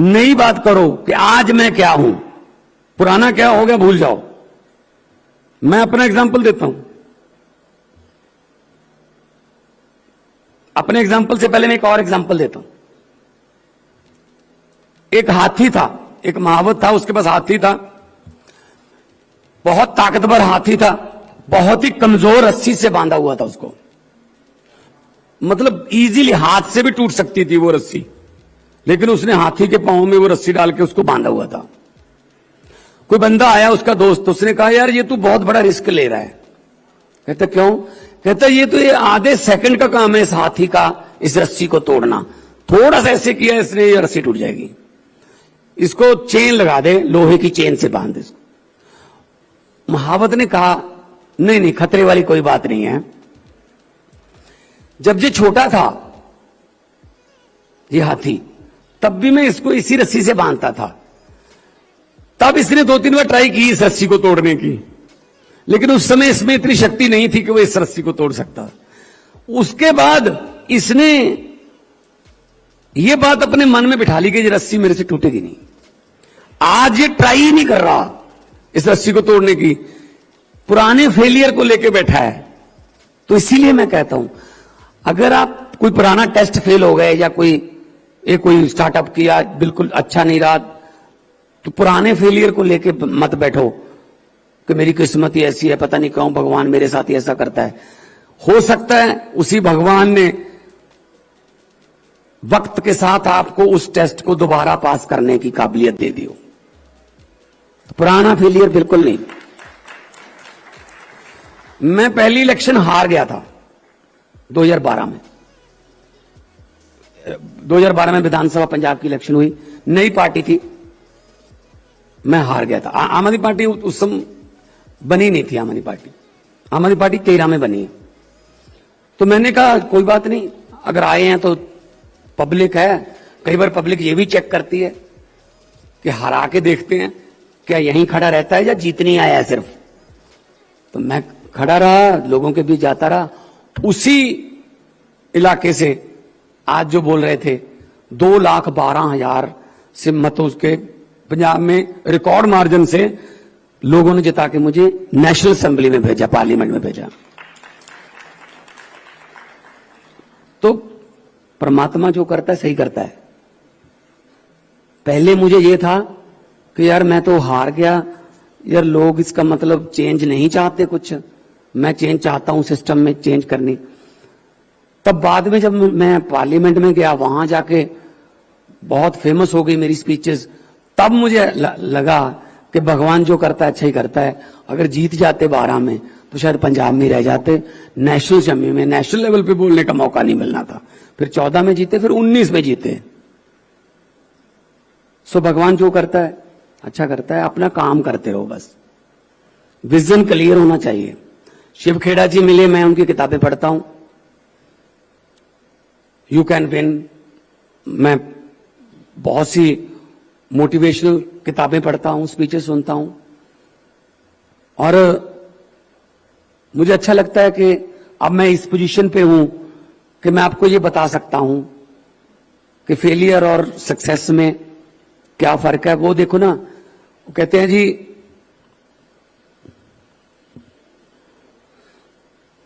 नई बात करो कि आज मैं क्या हूं, पुराना क्या हो गया भूल जाओ। मैं अपना एग्जांपल देता हूं। अपने एग्जांपल से पहले मैं एक और एग्जांपल देता हूं। एक हाथी था, एक महावत था, उसके पास हाथी था, बहुत ताकतवर हाथी था, बहुत ही कमजोर रस्सी से बांधा हुआ था उसको, मतलब इजीली हाथ से भी टूट सकती थी वो रस्सी, लेकिन उसने हाथी के पांव में वो रस्सी डाल के उसको बांधा हुआ था। कोई बंदा आया उसका दोस्त, उसने कहा यार ये तू बहुत बड़ा रिस्क ले रहा है। कहता क्यों? कहता ये आधे सेकंड का काम है इस हाथी का इस रस्सी को तोड़ना, थोड़ा सा ऐसे किया इसने ये रस्सी टूट जाएगी। इसको चेन लगा दे, लोहे की चेन से बांध दे इसको। महावत ने कहा नहीं नहीं खतरे वाली कोई बात नहीं है। जब ये छोटा था ये हाथी, तब भी मैं इसको इसी रस्सी से बांधता था। तब इसने 2-3 बार ट्राई की इस रस्सी को तोड़ने की, लेकिन उस समय इसमें इतनी शक्ति नहीं थी कि वो इस रस्सी को तोड़ सकता। उसके बाद इसने ये बात अपने मन में बिठा ली कि ये रस्सी मेरे से टूटेगी नहीं। आज ये ट्राई ही नहीं कर रहा इस रस्सी को तोड़ने की, पुराने फेलियर को लेके बैठा है। तो इसीलिए मैं कहता हूं अगर आप कोई पुराना टेस्ट फेल हो गए या कोई स्टार्टअप किया बिल्कुल अच्छा नहीं रहा, तो पुराने फेलियर को लेके मत बैठो कि मेरी किस्मत ही ऐसी है, पता नहीं क्यों भगवान मेरे साथ ही ऐसा करता है। हो सकता है उसी भगवान ने वक्त के साथ आपको उस टेस्ट को दोबारा पास करने की काबिलियत दे दी हो। पुराना फेलियर बिल्कुल नहीं। मैं पहली इलेक्शन हार गया था 2012 में। 2012 में विधानसभा पंजाब की इलेक्शन हुई, नई पार्टी थी, मैं हार गया था। आम आदमी पार्टी उस समय बनी नहीं थी। आम आदमी पार्टी 13 में बनी है। तो मैंने कहा कोई बात नहीं, अगर आए हैं तो पब्लिक है, कई बार पब्लिक ये भी चेक करती है कि हरा के देखते हैं क्या यहीं खड़ा रहता है या जीतने आया है सिर्फ। तो मैं खड़ा रहा, लोगों के बीच जाता रहा। उसी इलाके से आज जो बोल रहे थे 2,12,000 से मतों के पंजाब में रिकॉर्ड मार्जिन से लोगों ने जिता के मुझे नेशनल असेंबली में भेजा, पार्लियामेंट में भेजा। तो परमात्मा जो करता है सही करता है। पहले मुझे ये था कि यार मैं तो हार गया, यार लोग इसका मतलब चेंज नहीं चाहते, कुछ मैं चेंज चाहता हूं सिस्टम में चेंज करनी। तब बाद में जब मैं पार्लियामेंट में गया, वहां जाके बहुत फेमस हो गई मेरी स्पीचेस, तब मुझे लगा कि भगवान जो करता है अच्छा ही करता है। अगर जीत जाते 12 में तो शायद पंजाब में रह जाते, नेशनल असेंबली में नेशनल लेवल पे बोलने का मौका नहीं मिलना था। फिर 14 में जीते, फिर 19 में जीते। सो भगवान जो करता है अच्छा करता है, अपना काम करते रहो बस। विजन क्लियर होना चाहिए। शिव खेड़ा जी मिले, मैं उनकी किताबें पढ़ता हूं, यू कैन विन। मैं बहुत सी मोटिवेशनल किताबें पढ़ता हूं, स्पीचेस सुनता हूं, और मुझे अच्छा लगता है कि अब मैं इस पोजीशन पे हूं कि मैं आपको ये बता सकता हूं कि फेलियर और सक्सेस में क्या फर्क है। वो देखो ना, वो कहते हैं जी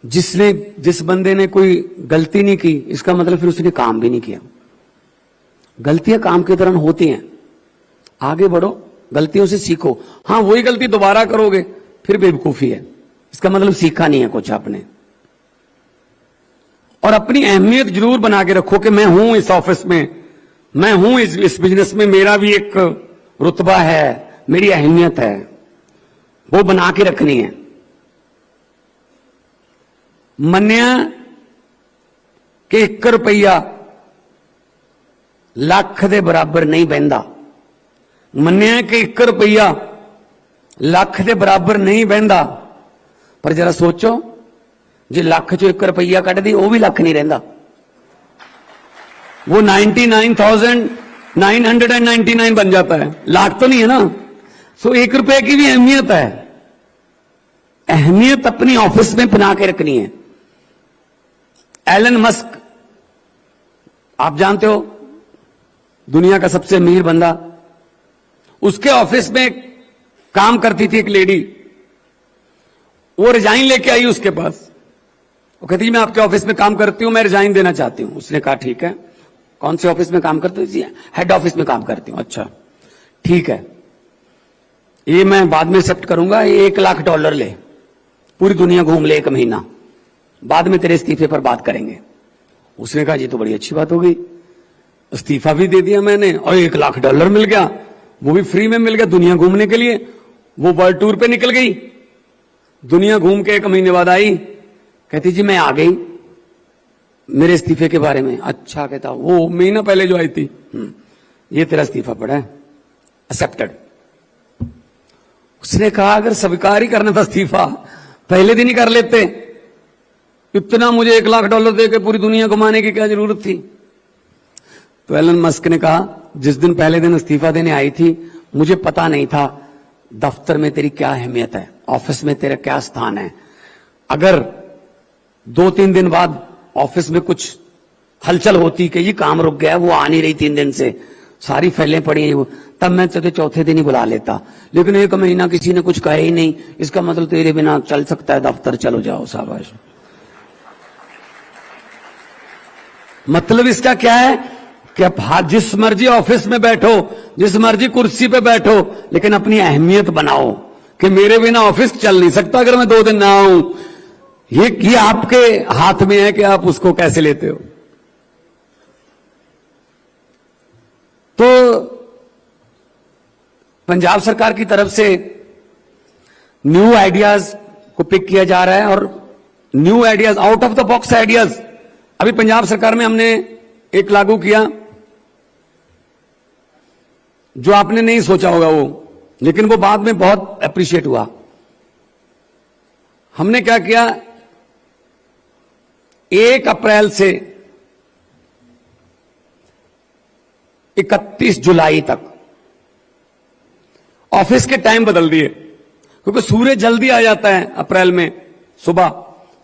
जिस बंदे ने कोई गलती नहीं की, इसका मतलब फिर उसने काम भी नहीं किया। गलतियां काम के दौरान होती हैं, आगे बढ़ो, गलतियों से सीखो। हां, वही गलती दोबारा करोगे फिर बेवकूफी है, इसका मतलब सीखा नहीं है कुछ आपने। और अपनी अहमियत जरूर बना के रखो कि मैं हूं इस ऑफिस में, मैं हूं इस बिजनेस में, मेरा भी एक रुतबा है, मेरी अहमियत है, वो बना के रखनी है। मन्या कि 1 रुपया ਲੱਖ ਦੇ ਬਰਾਬਰ नहीं बहता। मन्या कि 1 रुपया ਲੱਖ ਦੇ बराबर नहीं बहता, पर जरा सोचो जे ਲੱਖ चो 1 रुपया कट दी, वो भी ਲੱਖ नहीं रहिंदा, वो 99,999 बन जाता है, लाख तो नहीं है ना। सो 1 रुपए की भी अहमियत है। अहमियत अपनी ऑफिस में बना के रखनी है। एलन मस्क आप जानते हो, दुनिया का सबसे अमीर बंदा। उसके ऑफिस में काम करती थी एक लेडी, वो रिजाइन लेके आई उसके पास। वो कहती मैं आपके ऑफिस में काम करती हूं, मैं रिजाइन देना चाहती हूं। उसने कहा ठीक है, कौन से ऑफिस में काम करते हो? जी हेड ऑफिस में काम करती हूं। अच्छा ठीक है, ये मैं बाद में एक्सेप्ट करूंगा, ये $1 लाख ले, पूरी दुनिया घूम ले 1 महीना, बाद में तेरे इस्तीफे पर बात करेंगे। उसने कहा ये तो बड़ी अच्छी बात हो गई, इस्तीफा भी दे दिया मैंने और $1 लाख मिल गया, वो भी फ्री में मिल गया दुनिया घूमने के लिए। वो वर्ल्ड टूर पे निकल गई, दुनिया घूम के 1 महीने बाद आई, कहती जी मैं आ गई, मेरे इस्तीफे के बारे में। अच्छा, कहता वो महीना पहले जो आई थी, ये तेरा इस्तीफा पड़ा है, एक्सेप्टेड। उसने कहा अगर स्वीकार ही करना था इस्तीफा, पहले दिन ही कर लेते, इतना मुझे $1 लाख दे के पूरी दुनिया घुमाने की क्या जरूरत थी? तो एलन मस्क ने कहा जिस दिन पहले दिन इस्तीफा देने आई थी, मुझे पता नहीं था दफ्तर में तेरी क्या अहमियत है, ऑफिस में तेरा क्या स्थान है। अगर 2-3 दिन बाद ऑफिस में कुछ हलचल होती कि ये काम रुक गया, वो आ नहीं रही 3 दिन से, सारी फाइलें पड़ी हैं, तब मैं तुझे चौथे दिन ही बुला लेता। लेकिन 1 महीना किसी ने कुछ कहा ही नहीं, इसका मतलब तेरे बिना चल सकता है दफ्तर, चलो जाओ शाबाश। मतलब इसका क्या है कि आप जिस मर्जी ऑफिस में बैठो, जिस मर्जी कुर्सी पे बैठो, लेकिन अपनी अहमियत बनाओ कि मेरे बिना ऑफिस चल नहीं सकता अगर मैं 2 दिन ना आऊं। ये आपके हाथ में है कि आप उसको कैसे लेते हो। तो पंजाब सरकार की तरफ से न्यू आइडियाज को पिक किया जा रहा है और new ideas, out of the box ideas अभी पंजाब सरकार में हमने एक लागू किया जो आपने नहीं सोचा होगा वो, लेकिन वो बाद में बहुत अप्रिशिएट हुआ। हमने क्या किया, 1 अप्रैल से 31 जुलाई तक ऑफिस के टाइम बदल दिए, क्योंकि सूर्य जल्दी आ जाता है अप्रैल में, सुबह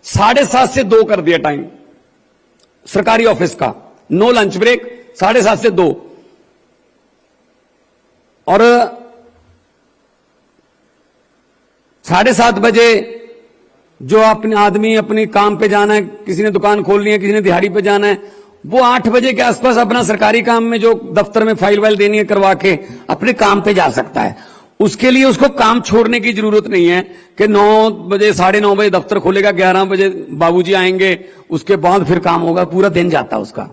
7:30 से 2 कर दिया टाइम सरकारी ऑफिस का, नो लंच ब्रेक, 7:30 से 2। और 7:30 बजे जो अपने आदमी अपने काम पे जाना है, किसी ने दुकान खोलनी है, किसी ने दिहाड़ी पे जाना है, वो 8 बजे के आसपास अपना सरकारी काम में जो दफ्तर में फाइल वाइल देनी है करवा के अपने काम पे जा सकता है। उसके लिए उसको काम छोड़ने की जरूरत नहीं है कि 9 बजे 9:30 बजे दफ्तर खोलेगा, 11 बजे बाबूजी आएंगे, उसके बाद फिर काम होगा, पूरा दिन जाता है उसका।